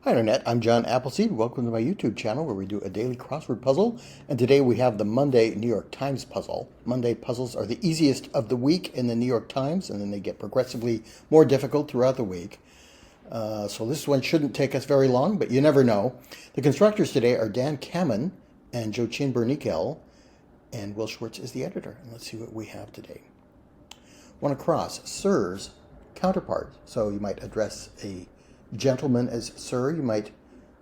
Hi Internet, I'm John Appleseed. Welcome to my YouTube channel where we do a daily crossword puzzle. And today we have the Monday New York Times puzzle. Monday puzzles are the easiest of the week in the New York Times, and then they get progressively more difficult throughout the week. So this one shouldn't take us very long, but you never know. The constructors today are Dan Kammann and Zhouqin Burnikel, and Will Schwartz is the editor. And let's see what we have today. One across, sir's counterpart. So you might address a gentleman as sir, you might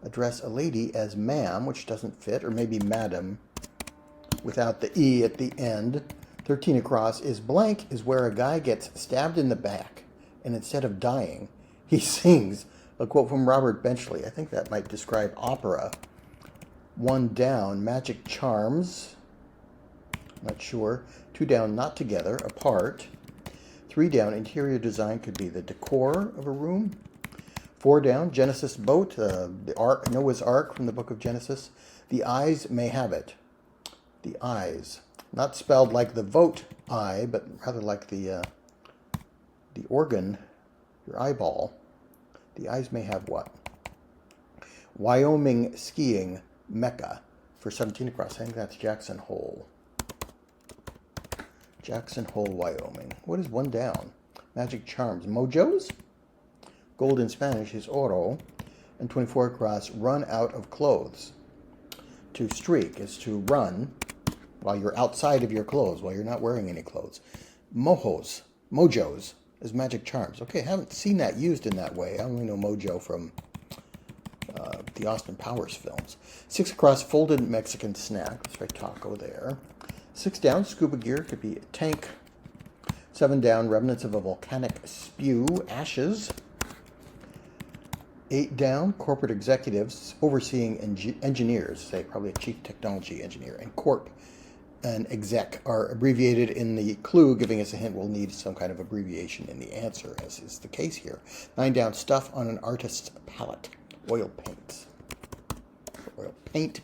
address a lady as ma'am, which doesn't fit, or maybe madam without the E at the end. 13 across is blank is where a guy gets stabbed in the back, and instead of dying, he sings a quote from Robert Benchley. I think that might describe opera. One down, magic charms. Not sure. Two down, not together, apart. Three down, interior design could be the decor of a room. Four down, Genesis boat, the Ark, Noah's Ark from the book of Genesis. The eyes may have it. The eyes, not spelled like the vote eye, but rather like the organ, your eyeball. The eyes may have what? Wyoming skiing Mecca for 17 across. I think that's Jackson Hole. Jackson Hole, Wyoming. What is one down? Magic charms. Mojos? Gold in Spanish is oro. And 24 across, run out of clothes. To streak is to run while you're outside of your clothes, while you're not wearing any clothes. Mojos is magic charms. Okay, I haven't seen that used in that way. I only know mojo from the Austin Powers films. 6 across, folded Mexican snack. Let's try taco there. 6 down, scuba gear, could be a tank. 7 down, remnants of a volcanic spew, ashes. 8 down, corporate executives overseeing engineers, say probably a chief technology engineer, and corp and exec are abbreviated in the clue, giving us a hint we'll need some kind of abbreviation in the answer, as is the case here. 9 down, stuff on an artist's palette, oil paints. Oil paint.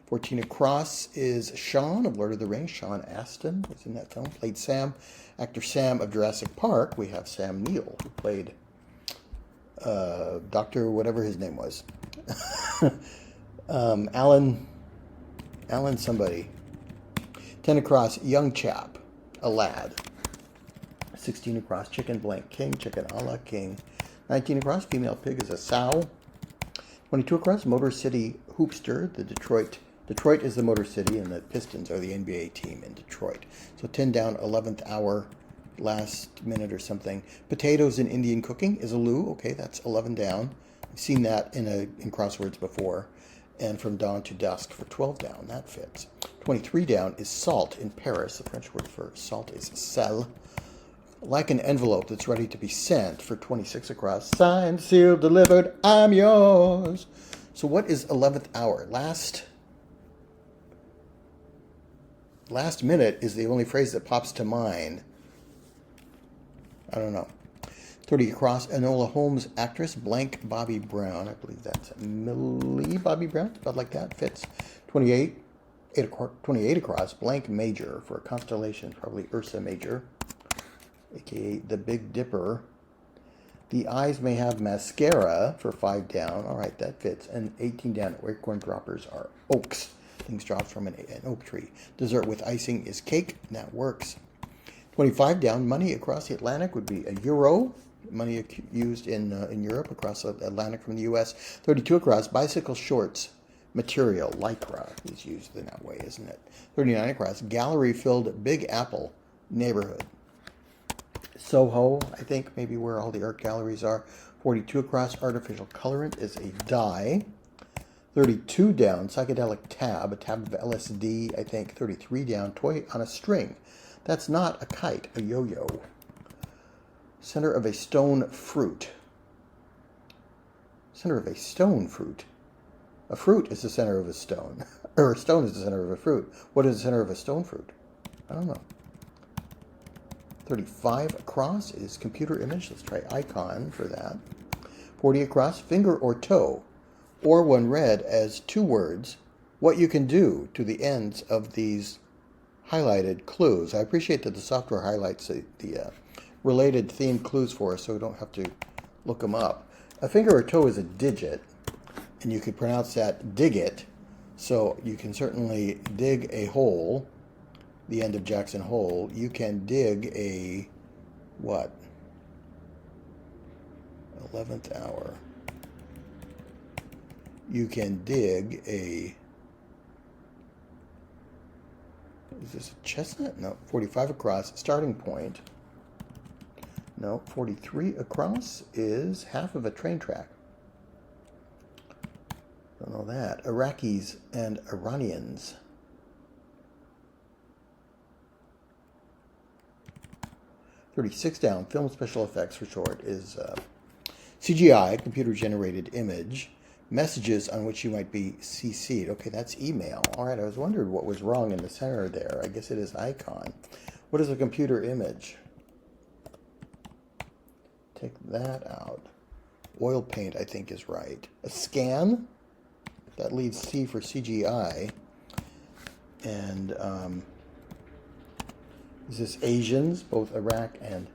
14 across is Sean of Lord of the Rings. Sean Astin was in that film, played Sam. Actor Sam of Jurassic Park. We have Sam Neill, who played Dr. whatever his name was. Alan somebody. 10 across, young chap, a lad. 16 across, chicken blank king, chicken a la king. 19 across, female pig is a sow. 22 across, Motor City hoopster, the Detroit is the Motor City, and the Pistons are the NBA team in Detroit. So 10 down, 11th hour, last minute or something. Potatoes in Indian cooking is a loo. Okay, that's 11 down. I've seen that in crosswords before. And from dawn to dusk for 12 down. That fits. 23 down is salt in Paris. The French word for salt is sel. Like an envelope that's ready to be sent for 26 across. Signed, sealed, delivered, I'm yours. So what is 11th hour? Last minute is the only phrase that pops to mind. I don't know. 30 across, Enola Holmes actress, blank Bobby Brown. I believe that's Millie Bobby Brown, about like that, fits. 28 across, blank major for a constellation, probably Ursa Major, aka the Big Dipper. The eyes may have mascara for 5 down. All right, that fits. And 18 down, acorn droppers are oaks. Things dropped from an oak tree. Dessert with icing is cake, and that works. 25 down, money across the Atlantic would be a euro. Money used in Europe across the Atlantic from the U.S. 32 across, bicycle shorts material, lycra is used in that way, isn't it? 39 across, gallery-filled Big Apple neighborhood. Soho, I think, maybe where all the art galleries are. 42 across, artificial colorant is a dye. 32 down, psychedelic tab, a tab of LSD, I think. 33 down, toy on a string. That's not a kite, a yo-yo. Center of a stone fruit. Center of a stone fruit. A fruit is the center of a stone. Or a stone is the center of a fruit. What is the center of a stone fruit? I don't know. 35 across is computer image. Let's try icon for that. 40 across, finger or toe. Or one read as 2 words, what you can do to the ends of these highlighted clues. I appreciate that the software highlights the related themed clues for us so we don't have to look them up. A finger or toe is a digit. And you could pronounce that dig it. So you can certainly dig a hole, the end of Jackson Hole. You can dig a, what? 11th hour. You can dig a, is this a chestnut? No, 45 across, starting point. No, 43 across is half of a train track. Don't know that. Iraqis and Iranians. $36 down. Film special effects for short is CGI, computer-generated image. Messages on which you might be CC'd. Okay, that's email. All right, I was wondering what was wrong in the center there. I guess it is icon. What is a computer image? Take that out. Oil paint, I think, is right. A scan? That leaves C for CGI. And is this Asians? Both Iraq and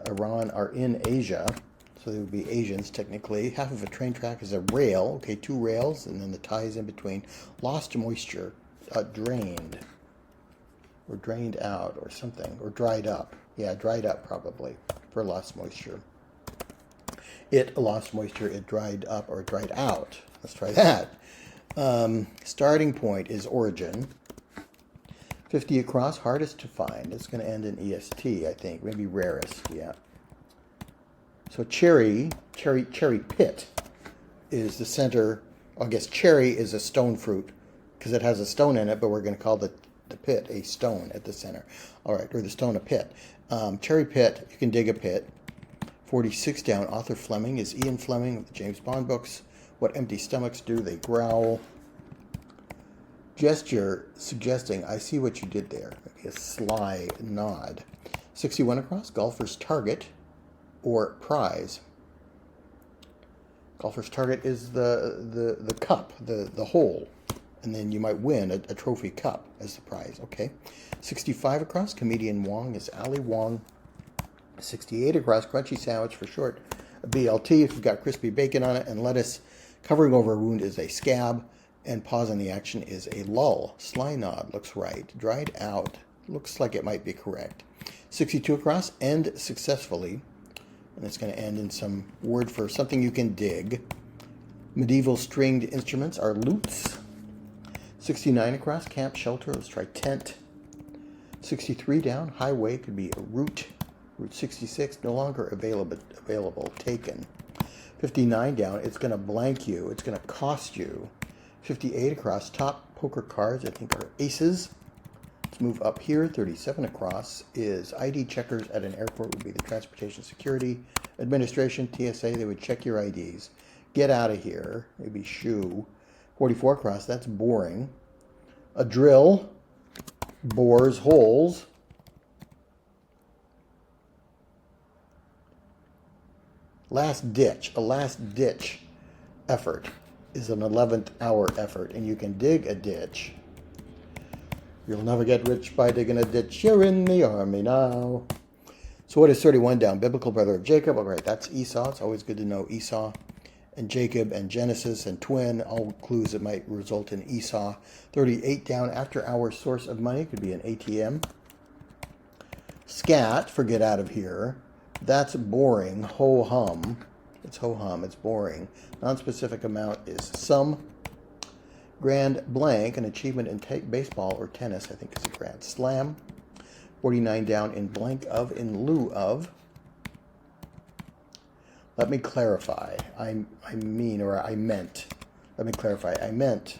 Iran are in Asia. So they would be Asians, technically. Half of a train track is a rail. Okay, 2 rails, and then the ties in between. Lost moisture. Drained. Or drained out, or something. Or dried up. Yeah, dried up, probably, for lost moisture. It lost moisture, it dried up, or dried out. Let's try that. Starting point is origin. 50 across, hardest to find. It's going to end in EST, I think. Maybe rarest, yeah. So cherry pit is the center. I guess cherry is a stone fruit because it has a stone in it, but we're going to call the pit a stone at the center. All right, or the stone a pit. Cherry pit, you can dig a pit. 46 down, author Fleming is Ian Fleming of the James Bond books. What empty stomachs do, they growl. Gesture suggesting, I see what you did there. Maybe a sly nod. 61 across, golfer's target or prize. Golfer's target is the cup, the hole. And then you might win a trophy cup as the prize. Okay. 65 across, comedian Wong is Ali Wong. 68 across, crunchy sandwich for short. A BLT if you've got crispy bacon on it, and lettuce. Covering over a wound is a scab, and pause on the action is a lull. Sly nod looks right. Dried out looks like it might be correct. 62 across, end successfully. And it's going to end in some word for something you can dig. Medieval stringed instruments are lutes. 69 across, camp, shelter. Let's try tent. 63 down, highway could be a route. Route 66, no longer available, taken. 59 down, it's going to blank you. It's going to cost you. 58 across, top poker cards, I think are aces. Let's move up here. 37 across is ID checkers at an airport would be the Transportation Security Administration, TSA. They would check your IDs. Get out of here. Maybe shoe. 44 across, that's boring. A drill bores holes. Last ditch, a last ditch effort is an 11th hour effort, and you can dig a ditch. You'll never get rich by digging a ditch. You're in the army now. So what is 31 down? Biblical brother of Jacob. All right, that's Esau. It's always good to know Esau and Jacob and Genesis and twin, all clues that might result in Esau. 38 down, after hours source of money could be an ATM. Scat, for get out of here. That's boring. Ho-hum. It's ho-hum. It's boring. Non-specific amount is some. Grand blank, an achievement in baseball or tennis, I think is a grand slam. 49 down, in blank of, in lieu of. Let me clarify. I meant. Let me clarify. I meant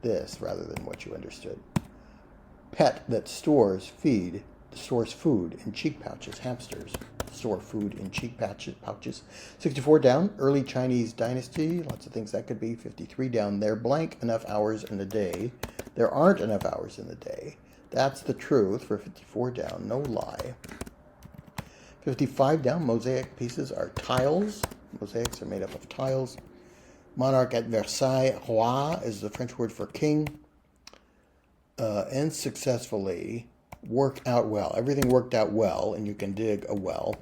this rather than what you understood. Pet that stores food in cheek pouches. Hamsters store food in cheek pouches. 64 down, early Chinese dynasty. Lots of things that could be. 53 down there. Blank, enough hours in the day. There aren't enough hours in the day. That's the truth for 54 down. No lie. 55 down, mosaic pieces are tiles. Mosaics are made up of tiles. Monarch at Versailles. Roi is the French word for king. And successfully. Worked out well. Everything worked out well, and you can dig a well.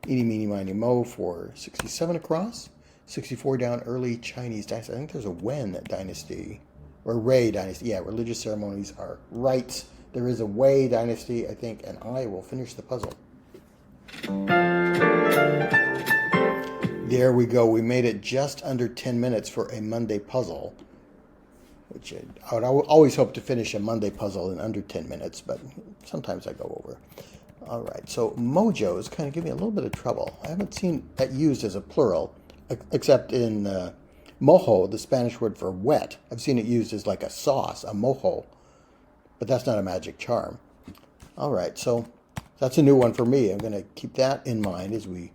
Eeny, meeny, miny, mo for 67 across. 64 down, early Chinese dynasty. I think there's a Wen dynasty, or Wei dynasty. Yeah, religious ceremonies are rites. There is a Wei dynasty, I think, and I will finish the puzzle. There we go. We made it just under 10 minutes for a Monday puzzle, which I would always hope to finish a Monday puzzle in under 10 minutes, but sometimes I go over. All right, so mojos kind of give me a little bit of trouble. I haven't seen that used as a plural, except in mojo, the Spanish word for wet. I've seen it used as like a sauce, a mojo, but that's not a magic charm. All right, so that's a new one for me. I'm going to keep that in mind as we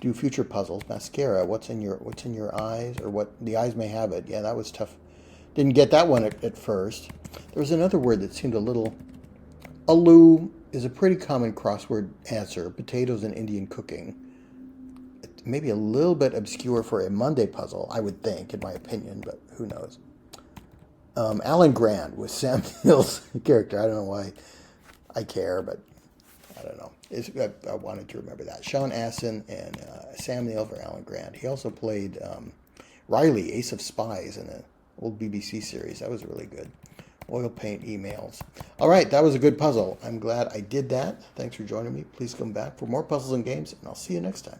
do future puzzles. Mascara, what's in your eyes, or what the eyes may have it. Yeah, that was tough. Didn't get that one at first. There was another word that seemed a little... Aloo is a pretty common crossword answer. Potatoes and Indian cooking. Maybe a little bit obscure for a Monday puzzle, I would think, in my opinion, but who knows. Alan Grant was Sam Neill's character. I don't know why I care, but I don't know. I wanted to remember that. Sean Astin and Sam Neill for Alan Grant. He also played Riley, Ace of Spies, in an old BBC series. That was really good. Oil paint emails. All right, that was a good puzzle. I'm glad I did that. Thanks for joining me. Please come back for more puzzles and games, and I'll see you next time.